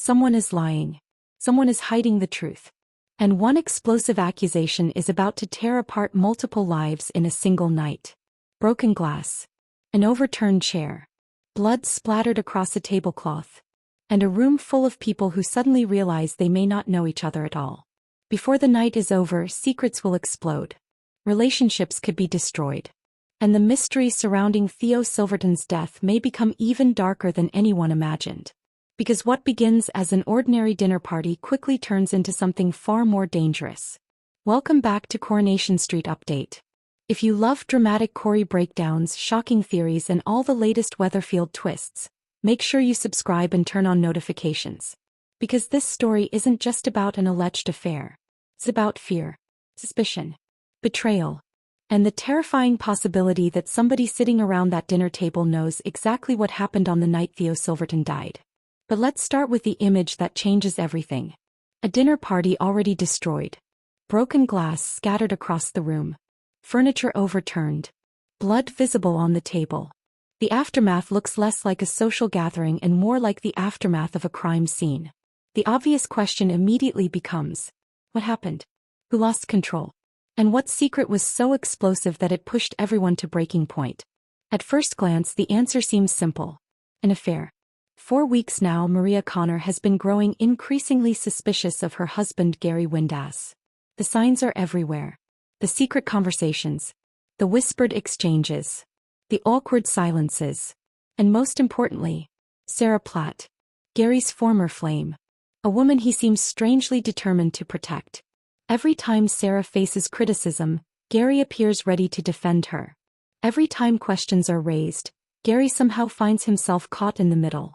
Someone is lying. Someone is hiding the truth. And one explosive accusation is about to tear apart multiple lives in a single night. Broken glass. An overturned chair. Blood splattered across a tablecloth. And a room full of people who suddenly realize they may not know each other at all. Before the night is over, secrets will explode. Relationships could be destroyed. And the mystery surrounding Theo Silverton's death may become even darker than anyone imagined. Because what begins as an ordinary dinner party quickly turns into something far more dangerous. Welcome back to Coronation Street Update. If you love dramatic Corrie breakdowns, shocking theories, and all the latest Weatherfield twists, make sure you subscribe and turn on notifications. Because this story isn't just about an alleged affair. It's about fear, suspicion, betrayal, and the terrifying possibility that somebody sitting around that dinner table knows exactly what happened on the night Theo Silverton died. But let's start with the image that changes everything. A dinner party already destroyed. Broken glass scattered across the room. Furniture overturned. Blood visible on the table. The aftermath looks less like a social gathering and more like the aftermath of a crime scene. The obvious question immediately becomes, what happened? Who lost control? And what secret was so explosive that it pushed everyone to breaking point? At first glance, the answer seems simple. An affair. 4 weeks now, Maria Connor has been growing increasingly suspicious of her husband Gary Windass. The signs are everywhere. The secret conversations. The whispered exchanges. The awkward silences. And most importantly, Sarah Platt. Gary's former flame. A woman he seems strangely determined to protect. Every time Sarah faces criticism, Gary appears ready to defend her. Every time questions are raised, Gary somehow finds himself caught in the middle.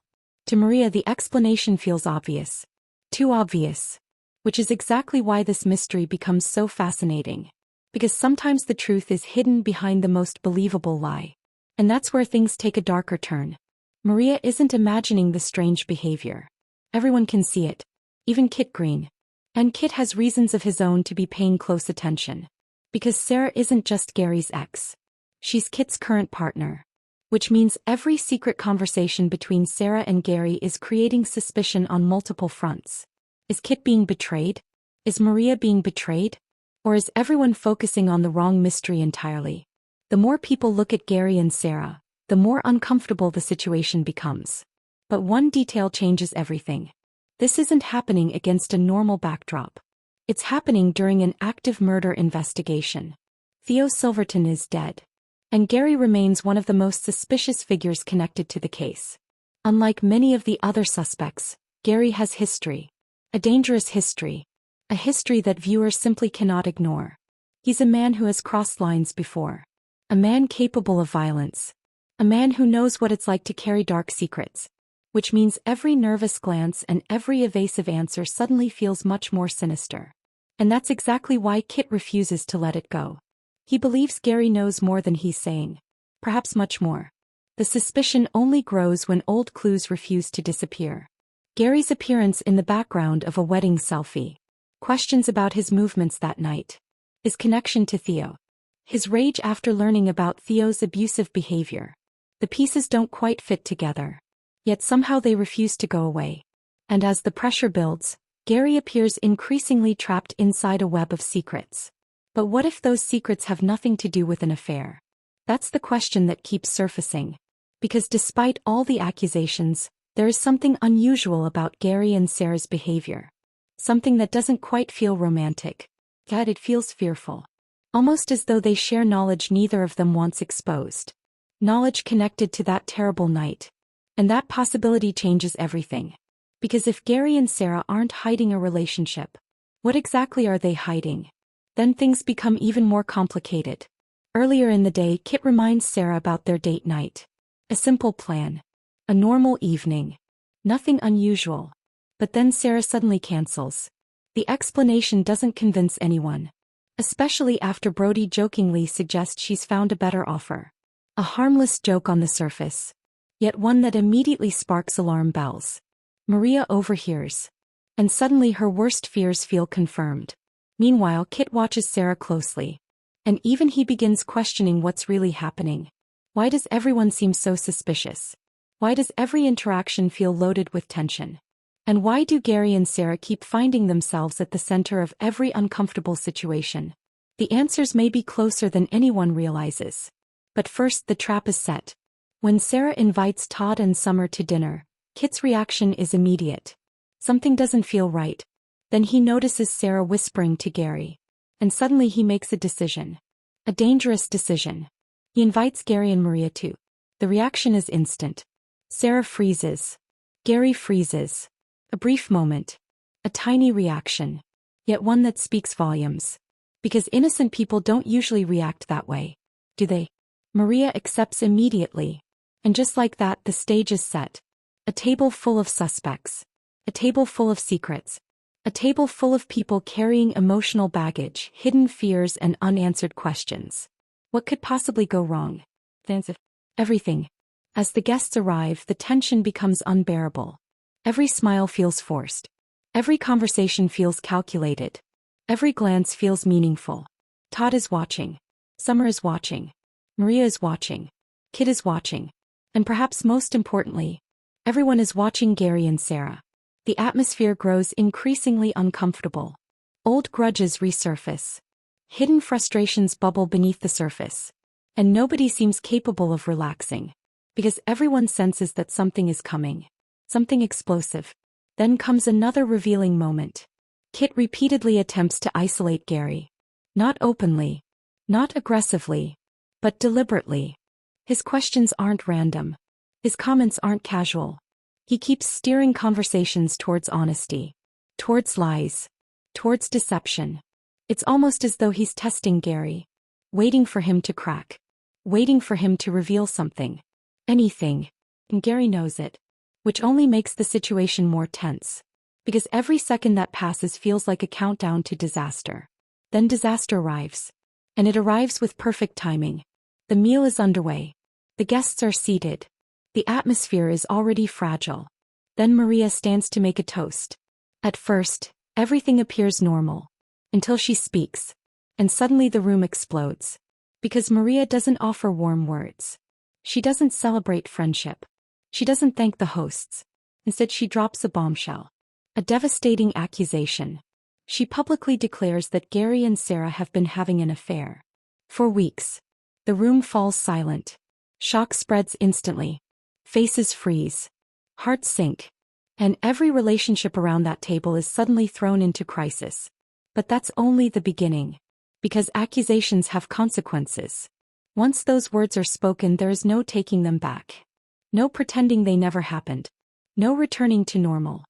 To Maria, the explanation feels obvious. Too obvious. Which is exactly why this mystery becomes so fascinating. Because sometimes the truth is hidden behind the most believable lie. And that's where things take a darker turn. Maria isn't imagining the strange behavior. Everyone can see it. Even Kit Green. And Kit has reasons of his own to be paying close attention. Because Sarah isn't just Gary's ex. She's Kit's current partner. Which means every secret conversation between Sarah and Gary is creating suspicion on multiple fronts. Is Kit being betrayed? Is Maria being betrayed? Or is everyone focusing on the wrong mystery entirely? The more people look at Gary and Sarah, the more uncomfortable the situation becomes. But one detail changes everything. This isn't happening against a normal backdrop. It's happening during an active murder investigation. Theo Silverton is dead. And Gary remains one of the most suspicious figures connected to the case. Unlike many of the other suspects, Gary has history. A dangerous history. A history that viewers simply cannot ignore. He's a man who has crossed lines before. A man capable of violence. A man who knows what it's like to carry dark secrets. Which means every nervous glance and every evasive answer suddenly feels much more sinister. And that's exactly why Kit refuses to let it go. He believes Gary knows more than he's saying. Perhaps much more. The suspicion only grows when old clues refuse to disappear. Gary's appearance in the background of a wedding selfie. Questions about his movements that night. His connection to Theo. His rage after learning about Theo's abusive behavior. The pieces don't quite fit together. Yet somehow they refuse to go away. And as the pressure builds, Gary appears increasingly trapped inside a web of secrets. But what if those secrets have nothing to do with an affair? That's the question that keeps surfacing. Because despite all the accusations, there is something unusual about Gary and Sarah's behavior. Something that doesn't quite feel romantic. Yet it feels fearful. Almost as though they share knowledge neither of them wants exposed. Knowledge connected to that terrible night. And that possibility changes everything. Because if Gary and Sarah aren't hiding a relationship, what exactly are they hiding? Then things become even more complicated. Earlier in the day, Kit reminds Sarah about their date night. A simple plan. A normal evening. Nothing unusual. But then Sarah suddenly cancels. The explanation doesn't convince anyone. Especially after Brody jokingly suggests she's found a better offer. A harmless joke on the surface. Yet one that immediately sparks alarm bells. Maria overhears. And suddenly her worst fears feel confirmed. Meanwhile, Kit watches Sarah closely. And even he begins questioning what's really happening. Why does everyone seem so suspicious? Why does every interaction feel loaded with tension? And why do Gary and Sarah keep finding themselves at the center of every uncomfortable situation? The answers may be closer than anyone realizes. But first, the trap is set. When Sarah invites Todd and Summer to dinner, Kit's reaction is immediate. Something doesn't feel right. Then he notices Sarah whispering to Gary. And suddenly he makes a decision. A dangerous decision. He invites Gary and Maria too. The reaction is instant. Sarah freezes. Gary freezes. A brief moment. A tiny reaction. Yet one that speaks volumes. Because innocent people don't usually react that way. Do they? Maria accepts immediately. And just like that, the stage is set. A table full of suspects. A table full of secrets. A table full of people carrying emotional baggage, hidden fears, and unanswered questions. What could possibly go wrong? Everything. As the guests arrive, the tension becomes unbearable. Every smile feels forced. Every conversation feels calculated. Every glance feels meaningful. Todd is watching. Summer is watching. Maria is watching. Kit is watching. And perhaps most importantly, everyone is watching Gary and Sarah. The atmosphere grows increasingly uncomfortable. Old grudges resurface. Hidden frustrations bubble beneath the surface. And nobody seems capable of relaxing. Because everyone senses that something is coming. Something explosive. Then comes another revealing moment. Kit repeatedly attempts to isolate Gary. Not openly. Not aggressively. But deliberately. His questions aren't random. His comments aren't casual. He keeps steering conversations towards honesty. Towards lies. Towards deception. It's almost as though he's testing Gary. Waiting for him to crack. Waiting for him to reveal something. Anything. And Gary knows it. Which only makes the situation more tense. Because every second that passes feels like a countdown to disaster. Then disaster arrives. And it arrives with perfect timing. The meal is underway. The guests are seated. The atmosphere is already fragile. Then Maria stands to make a toast. At first, everything appears normal. Until she speaks. And suddenly the room explodes. Because Maria doesn't offer warm words. She doesn't celebrate friendship. She doesn't thank the hosts. Instead, she drops a bombshell. A devastating accusation. She publicly declares that Gary and Sarah have been having an affair. For weeks. The room falls silent. Shock spreads instantly. Faces freeze. Hearts sink. And every relationship around that table is suddenly thrown into crisis. But that's only the beginning. Because accusations have consequences. Once those words are spoken, there is no taking them back. No pretending they never happened. No returning to normal.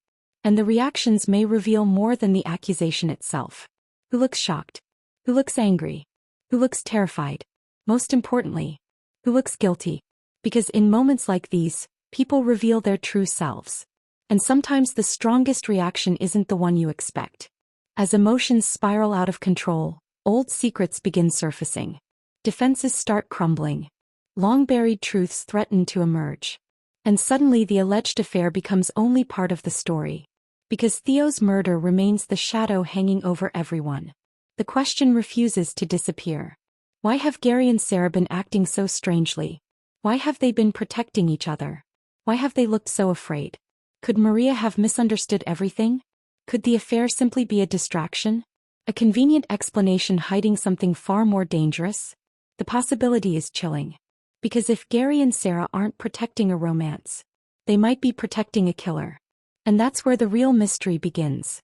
And the reactions may reveal more than the accusation itself. Who looks shocked? Who looks angry? Who looks terrified? Most importantly, who looks guilty? Because in moments like these, people reveal their true selves. And sometimes the strongest reaction isn't the one you expect. As emotions spiral out of control, old secrets begin surfacing. Defenses start crumbling. Long-buried truths threaten to emerge. And suddenly the alleged affair becomes only part of the story. Because Theo's murder remains the shadow hanging over everyone. The question refuses to disappear. Why have Gary and Sarah been acting so strangely? Why have they been protecting each other? Why have they looked so afraid? Could Maria have misunderstood everything? Could the affair simply be a distraction? A convenient explanation hiding something far more dangerous? The possibility is chilling. Because if Gary and Sarah aren't protecting a romance, they might be protecting a killer. And that's where the real mystery begins.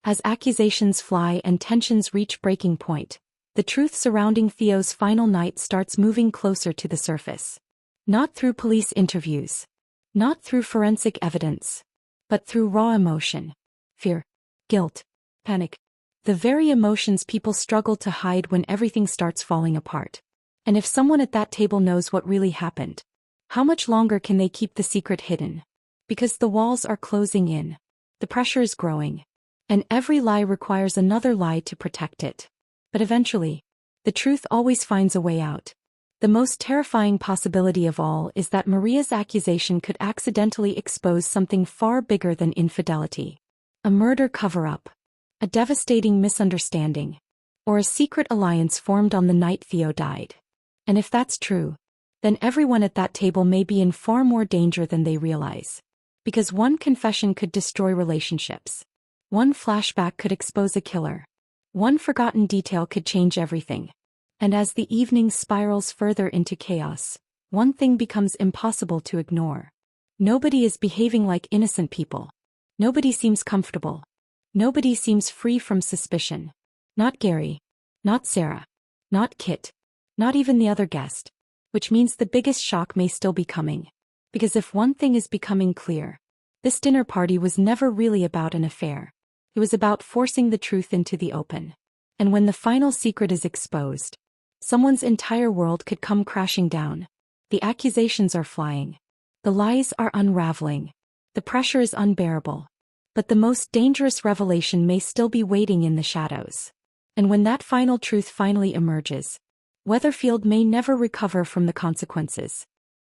As accusations fly and tensions reach breaking point, the truth surrounding Theo's final night starts moving closer to the surface. Not through police interviews. Not through forensic evidence. But through raw emotion. Fear. Guilt. Panic. The very emotions people struggle to hide when everything starts falling apart. And if someone at that table knows what really happened, how much longer can they keep the secret hidden? Because the walls are closing in. The pressure is growing. And every lie requires another lie to protect it. But eventually, the truth always finds a way out. The most terrifying possibility of all is that Maria's accusation could accidentally expose something far bigger than infidelity. A murder cover-up. A devastating misunderstanding. Or a secret alliance formed on the night Theo died. And if that's true, then everyone at that table may be in far more danger than they realize. Because one confession could destroy relationships. One flashback could expose a killer. One forgotten detail could change everything. And as the evening spirals further into chaos, one thing becomes impossible to ignore. Nobody is behaving like innocent people. Nobody seems comfortable. Nobody seems free from suspicion. Not Gary. Not Sarah. Not Kit. Not even the other guest. Which means the biggest shock may still be coming. Because if one thing is becoming clear, this dinner party was never really about an affair. It was about forcing the truth into the open. And when the final secret is exposed, someone's entire world could come crashing down. The accusations are flying. The lies are unraveling. The pressure is unbearable. But the most dangerous revelation may still be waiting in the shadows. And when that final truth finally emerges, Weatherfield may never recover from the consequences.